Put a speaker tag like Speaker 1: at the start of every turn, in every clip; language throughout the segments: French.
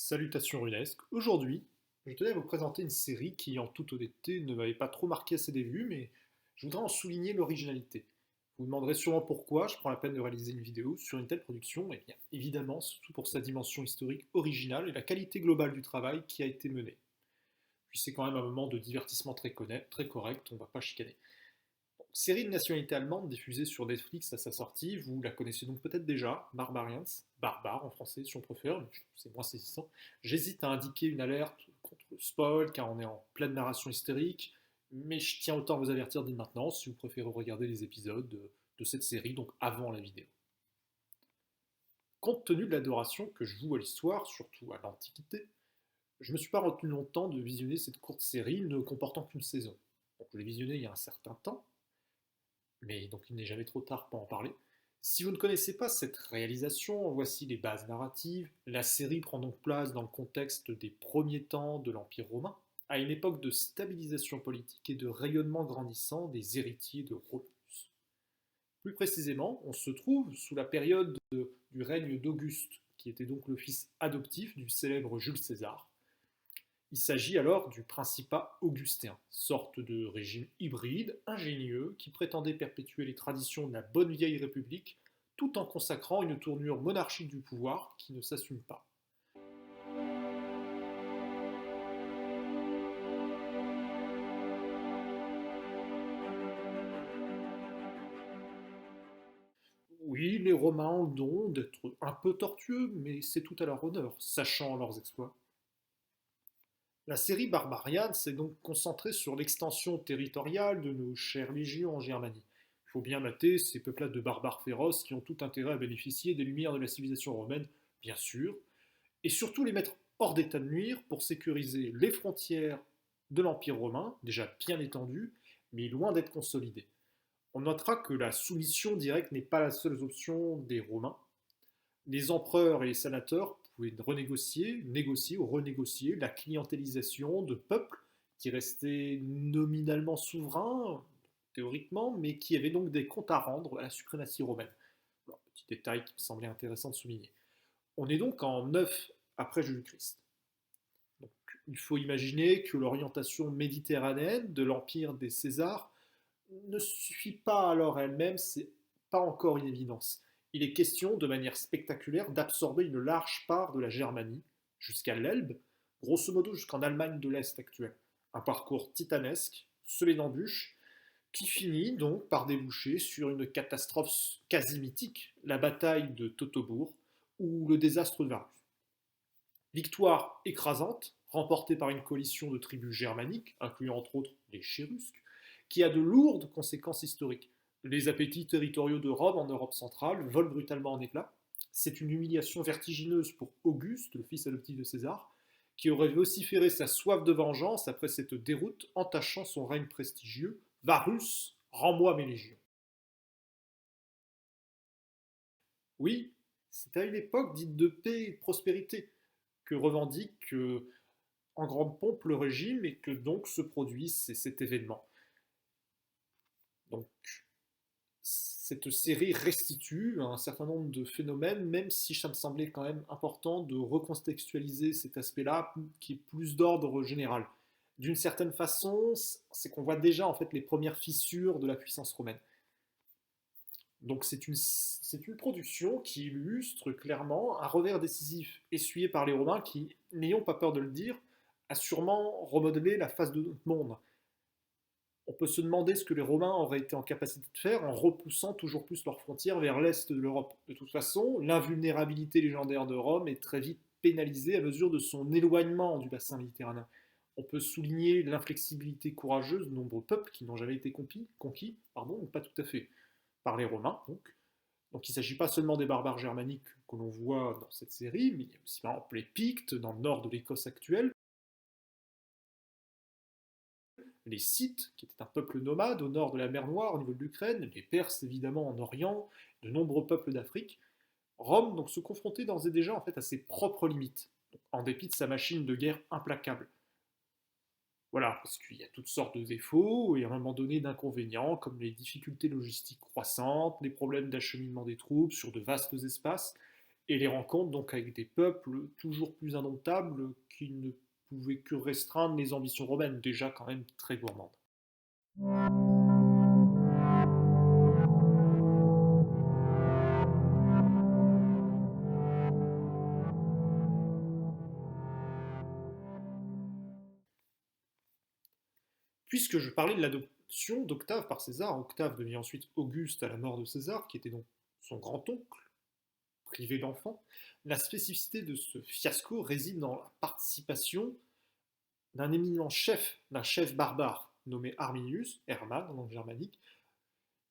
Speaker 1: Salutations runesques. Aujourd'hui, je tenais à vous présenter une série qui, en toute honnêteté, ne m'avait pas trop marqué à ses débuts, mais je voudrais en souligner l'originalité. Vous vous demanderez sûrement pourquoi je prends la peine de réaliser une vidéo sur une telle production, et bien évidemment, surtout pour sa dimension historique originale et la qualité globale du travail qui a été mené. Puis c'est quand même un moment de divertissement très correct, on ne va pas chicaner. Série de nationalité allemande diffusée sur Netflix à sa sortie, vous la connaissez donc peut-être déjà, Barbarians, barbare en français si on préfère, mais c'est moins saisissant. J'hésite à indiquer une alerte contre le spoil car on est en pleine narration hystérique, mais je tiens autant à vous avertir dès maintenant si vous préférez regarder les épisodes de cette série, donc avant la vidéo. Compte tenu de l'adoration que je voue à l'histoire, surtout à l'Antiquité, je ne me suis pas retenu longtemps de visionner cette courte série ne comportant qu'une saison. Donc, je l'ai visionnée il y a un certain temps, mais donc il n'est jamais trop tard pour en parler. Si vous ne connaissez pas cette réalisation, voici les bases narratives. La série prend donc place dans le contexte des premiers temps de l'Empire romain, à une époque de stabilisation politique et de rayonnement grandissant des héritiers de Romulus. Plus précisément, on se trouve sous la période du règne d'Auguste, qui était donc le fils adoptif du célèbre Jules César. Il s'agit alors du Principat augustin, sorte de régime hybride, ingénieux, qui prétendait perpétuer les traditions de la bonne vieille République, tout en consacrant une tournure monarchique du pouvoir qui ne s'assume pas. Oui, les Romains ont le don d'être un peu tortueux, mais c'est tout à leur honneur, sachant leurs exploits. La série Barbarian s'est donc concentrée sur l'extension territoriale de nos chères légions en Germanie. Il faut bien mater ces peuplades de barbares féroces qui ont tout intérêt à bénéficier des lumières de la civilisation romaine, bien sûr, et surtout les mettre hors d'état de nuire pour sécuriser les frontières de l'Empire romain, déjà bien étendues, mais loin d'être consolidées. On notera que la soumission directe n'est pas la seule option des Romains. Les empereurs et les sénateurs pouvaient renégocier, négocier ou renégocier la clientélisation de peuples qui restaient nominalement souverains, théoriquement, mais qui avaient donc des comptes à rendre à la suprématie romaine. Alors, petit détail qui me semblait intéressant de souligner. On est donc en 9 après Jésus-Christ. Donc, il faut imaginer que l'orientation méditerranéenne de l'empire des Césars ne suffit pas alors elle-même, c'est pas encore une évidence. Il est question, de manière spectaculaire, d'absorber une large part de la Germanie, jusqu'à l'Elbe, grosso modo jusqu'en Allemagne de l'Est actuelle. Un parcours titanesque, semé d'embûches, qui finit donc par déboucher sur une catastrophe quasi mythique, la bataille de Teutobourg, ou le désastre de Varus. Victoire écrasante, remportée par une coalition de tribus germaniques, incluant entre autres les Chérusques, qui a de lourdes conséquences historiques. Les appétits territoriaux de Rome en Europe centrale volent brutalement en éclats. C'est une humiliation vertigineuse pour Auguste, le fils adoptif de César, qui aurait vociféré sa soif de vengeance après cette déroute entachant son règne prestigieux. Varus, rends-moi mes légions. Oui, c'est à une époque dite de paix et de prospérité que revendique en grande pompe le régime et que donc se produit cet événement. Donc cette série restitue un certain nombre de phénomènes, même si ça me semblait quand même important de recontextualiser cet aspect-là, qui est plus d'ordre général. D'une certaine façon, c'est qu'on voit déjà en fait les premières fissures de la puissance romaine. Donc c'est une production qui illustre clairement un revers décisif essuyé par les Romains qui, n'ayons pas peur de le dire, a sûrement remodelé la face de notre monde. On peut se demander ce que les Romains auraient été en capacité de faire en repoussant toujours plus leurs frontières vers l'est de l'Europe. De toute façon, l'invulnérabilité légendaire de Rome est très vite pénalisée à mesure de son éloignement du bassin méditerranéen. On peut souligner l'inflexibilité courageuse de nombreux peuples qui n'ont jamais été conquis, ou pas tout à fait, par les Romains. Donc il ne s'agit pas seulement des barbares germaniques que l'on voit dans cette série, mais il y a aussi par exemple les Pictes dans le nord de l'Écosse actuelle, les Scythes, qui étaient un peuple nomade au nord de la mer Noire, au niveau de l'Ukraine, les Perses évidemment en Orient, de nombreux peuples d'Afrique. Rome donc se confrontait d'ores et déjà en fait à ses propres limites, en dépit de sa machine de guerre implacable. Voilà, parce qu'il y a toutes sortes de défauts et à un moment donné d'inconvénients, comme les difficultés logistiques croissantes, les problèmes d'acheminement des troupes sur de vastes espaces, et les rencontres donc avec des peuples toujours plus indomptables qui ne pouvaient que restreindre les ambitions romaines, déjà quand même très gourmandes. Puisque je parlais de l'adoption d'Octave par César, Octave devient ensuite Auguste à la mort de César, qui était donc son grand-oncle, privé d'enfant, la spécificité de ce fiasco réside dans la participation d'un éminent chef, d'un chef barbare nommé Arminius, Hermann en langue germanique,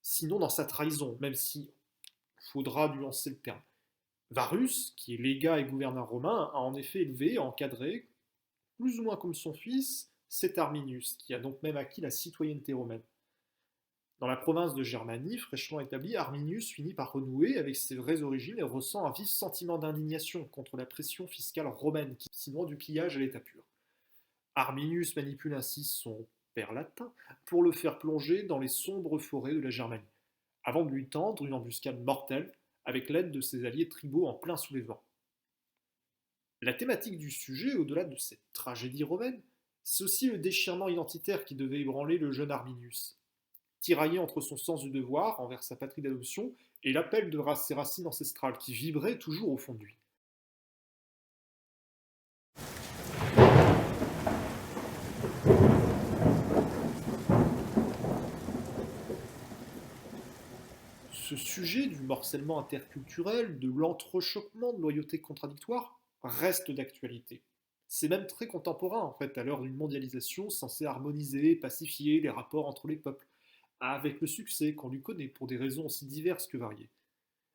Speaker 1: sinon dans sa trahison, même si faudra nuancer le terme. Varus, qui est légat et gouverneur romain, a en effet élevé et encadré, plus ou moins comme son fils, cet Arminius, qui a donc même acquis la citoyenneté romaine. Dans la province de Germanie, fraîchement établie, Arminius finit par renouer avec ses vraies origines et ressent un vif sentiment d'indignation contre la pression fiscale romaine qui, sinon du pillage à l'état pur. Arminius manipule ainsi son père latin pour le faire plonger dans les sombres forêts de la Germanie, avant de lui tendre une embuscade mortelle avec l'aide de ses alliés tribaux en plein soulèvement. La thématique du sujet, au-delà de cette tragédie romaine, c'est aussi le déchirement identitaire qui devait ébranler le jeune Arminius. Tiraillé entre son sens du devoir envers sa patrie d'adoption et l'appel de ses racines ancestrales qui vibraient toujours au fond de lui. Ce sujet du morcellement interculturel, de l'entrechoquement de loyautés contradictoires, reste d'actualité. C'est même très contemporain en fait, à l'heure d'une mondialisation censée harmoniser et pacifier les rapports entre les peuples, avec le succès qu'on lui connaît pour des raisons aussi diverses que variées.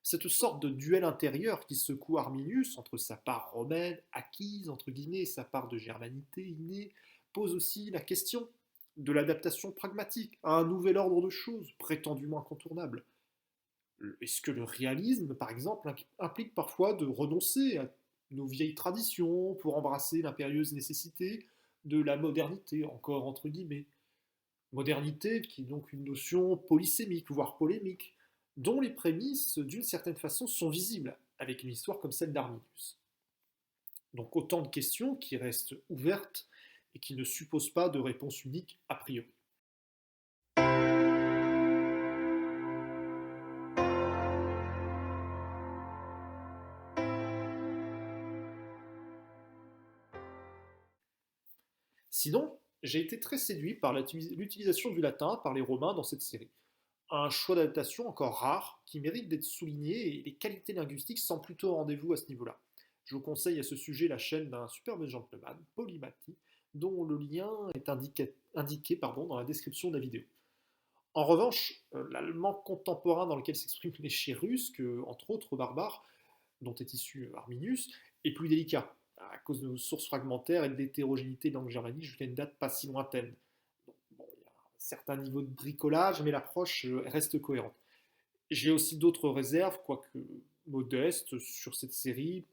Speaker 1: Cette sorte de duel intérieur qui secoue Arminius entre sa part romaine acquise entre guillemets et sa part de germanité innée pose aussi la question de l'adaptation pragmatique à un nouvel ordre de choses prétendument incontournable. Est-ce que le réalisme, par exemple, implique parfois de renoncer à nos vieilles traditions pour embrasser l'impérieuse nécessité de la modernité, encore entre guillemets? Modernité qui est donc une notion polysémique, voire polémique, dont les prémices, d'une certaine façon, sont visibles avec une histoire comme celle d'Arminius. Donc autant de questions qui restent ouvertes et qui ne supposent pas de réponse unique a priori. Sinon, j'ai été très séduit par l'utilisation du latin par les Romains dans cette série. Un choix d'adaptation encore rare qui mérite d'être souligné et les qualités linguistiques sont plutôt au rendez-vous à ce niveau-là. Je vous conseille à ce sujet la chaîne d'un superbe gentleman, Polymathie, dont le lien est indiqué dans la description de la vidéo. En revanche, l'allemand contemporain dans lequel s'expriment les chérusques, entre autres barbares, dont est issu Arminius, est plus délicat, à cause de nos sources fragmentaires et de l'hétérogénéité de langue germanique jusqu'à une date pas si lointaine. Donc, bon, il y a un certain niveau de bricolage, mais l'approche reste cohérente. J'ai aussi d'autres réserves, quoique modestes, sur cette série,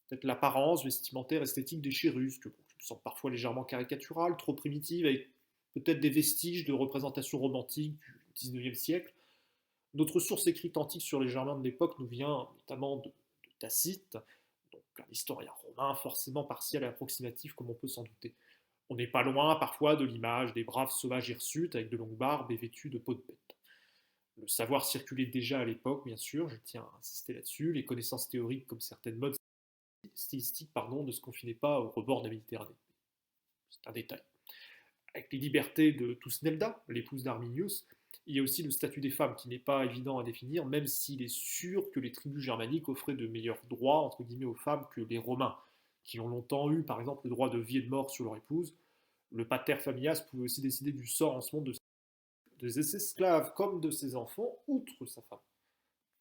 Speaker 1: peut-être l'apparence vestimentaire esthétique des chérusques, bon, qui me semble parfois légèrement caricaturale, trop primitive, avec peut-être des vestiges de représentation romantique du XIXe siècle. Notre source écrite antique sur les Germains de l'époque nous vient notamment de Tacite, donc un historien romain forcément partiel et approximatif comme on peut s'en douter. On n'est pas loin parfois de l'image des braves sauvages hirsutes avec de longues barbes et vêtus de peau de bête. Le savoir circulait déjà à l'époque, bien sûr, je tiens à insister là-dessus. Les connaissances théoriques comme certaines modes stylistiques ne se confinaient pas au rebord de la Méditerranée. C'est un détail. Avec les libertés de Tusnelda, l'épouse d'Arminius, il y a aussi le statut des femmes qui n'est pas évident à définir, même s'il est sûr que les tribus germaniques offraient de meilleurs droits entre guillemets aux femmes que les Romains, qui ont longtemps eu par exemple le droit de vie et de mort sur leur épouse. Le pater familias pouvait aussi décider du sort en ce monde de ses esclaves comme de ses enfants, outre sa femme.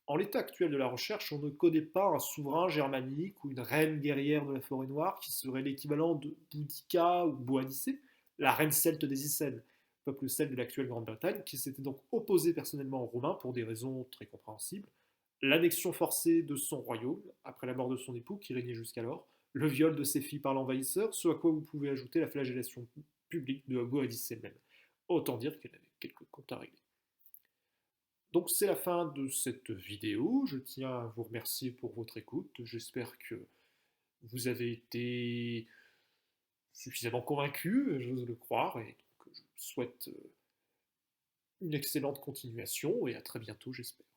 Speaker 1: En l'état actuel de la recherche, on ne connaît pas un souverain germanique ou une reine guerrière de la forêt noire qui serait l'équivalent de Boudica ou Boadicée, la reine celte des Icènes, peuple celte de l'actuelle Grande-Bretagne, qui s'était donc opposé personnellement aux Romains pour des raisons très compréhensibles, l'annexion forcée de son royaume après la mort de son époux qui régnait jusqu'alors, le viol de ses filles par l'envahisseur, ce à quoi vous pouvez ajouter la flagellation publique de Boadicée même. Autant dire qu'elle avait quelques comptes à régler. Donc c'est la fin de cette vidéo. Je tiens à vous remercier pour votre écoute. J'espère que vous avez été suffisamment convaincu, j'ose le croire, et donc je vous souhaite une excellente continuation et à très bientôt, j'espère.